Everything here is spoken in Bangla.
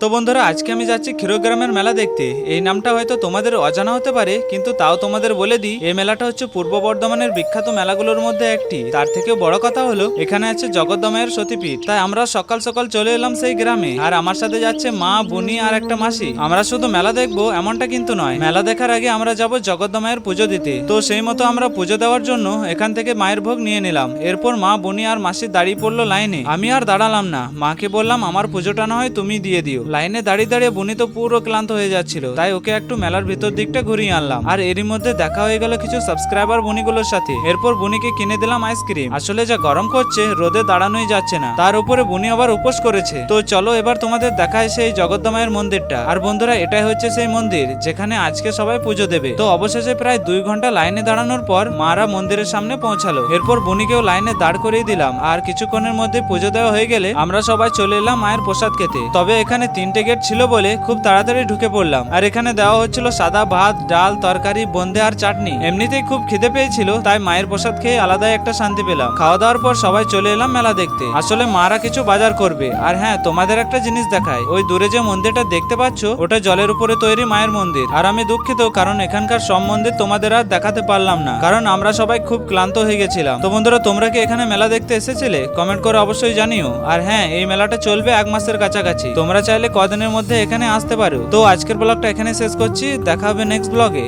তো বন্ধুরা, আজকে আমি যাচ্ছি ক্ষীরগ্রামের মেলা দেখতে। এই নামটা হয়তো তোমাদের অজানা হতে পারে, কিন্তু তাও তোমাদের বলে দিই, এই মেলাটা হচ্ছে পূর্ব বর্ধমানের বিখ্যাত মেলাগুলোর মধ্যে একটি। তার থেকেও বড় কথা হলো এখানে আছে জগদ্দমায়ের সতীপীঠ। তাই আমরা সকাল সকাল চলে এলাম সেই গ্রামে। আর আমার সাথে যাচ্ছে মা, বুনি আর একটা মাসি। আমরা শুধু মেলা দেখবো এমনটা কিন্তু নয়, মেলা দেখার আগে আমরা যাব জগদ্দমায়ের পুজো দিতে। তো সেই মতো আমরা পুজো দেওয়ার জন্য এখান থেকে মায়ের ভোগ নিয়ে নিলাম। এরপর মা, বুনি আর মাসি দাঁড়িয়ে পড়লো লাইনে। আমি আর দাঁড়ালাম না, মাকে বললাম আমার পুজোটা না হয় তুমি দিয়ে দিও। লাইনে দাঁড়িয়ে দাঁড়িয়ে বুনি তো পুরো ক্লান্ত হয়ে যাচ্ছিল, তাই ওকে একটু মেলার ভিতর দিকটা ঘুরিয়ে আনলাম। আর এরই মধ্যে দেখা হয়ে গেল কিছু সাবস্ক্রাইবার বুনিগুলোর সাথে। এরপর বুনিকে কিনে দিলাম আইসক্রিম। আসলে যা গরম করছে, রোদে দাঁড়ানোই যাচ্ছে না, তার উপরে বুনি আবার উপোস করেছে। তো চলো এবার তোমাদের দেখায় সেই জগদ্দমায়ের মন্দিরটা। আর বন্ধুরা, এটাই হচ্ছে সেই মন্দির যেখানে আজকে সবাই পুজো দেবে। তো অবশেষে প্রায় 2 ঘন্টা লাইনে দাঁড়ানোর পর মারা মন্দিরের সামনে পৌঁছালো। এরপর বুনিকেও লাইনে দাঁড় করিয়ে দিলাম। আর কিছুক্ষণের মধ্যে পুজো দেওয়া হয়ে গেলে আমরা সবাই চলে এলাম মায়ের প্রসাদ খেতে। তবে এখানে 3টে গেট ছিল বলে খুব তাড়াতাড়ি ঢুকে পড়লাম। আর এখানে দেওয়া হচ্ছিল সাদা ভাত, ডাল, তরকারি, বোঁদে আর চাটনি। এমনিতেই খুব খিদে পেয়েছিল, তাই মায়ের প্রসাদ খেয়ে আলাদাই একটা শান্তি পেলাম। খাওয়া দাওয়ার পর সবাই চলে এলাম মেলা দেখতে। আসলে মারা কিছু বাজার করবে। আর হ্যাঁ, তোমাদের একটা জিনিস দেখায়, ওই দূরে যে মন্দিরটা দেখতে পাচ্ছ, ওটা জলের উপরে তৈরি মায়ের মন্দির। আর আমি দুঃখিত, কারণ এখানকার সব মন্দির তোমাদের আর দেখাতে পারলাম না, কারণ আমরা সবাই খুব ক্লান্ত হয়ে গেছিলাম। তো বন্ধুরা, তোমরা কি এখানে মেলা দেখতে এসেছিলে? কমেন্ট করে অবশ্যই জানিও। আর হ্যাঁ, এই মেলাটা চলবে 1 মাসের কাছাকাছি। তোমরা চাইলে কদিনের মধ্যে এখানে আসতে পারো। তো আজকের ব্লগটা এখানে শেষ করছি, দেখা হবে নেক্সট ব্লগে।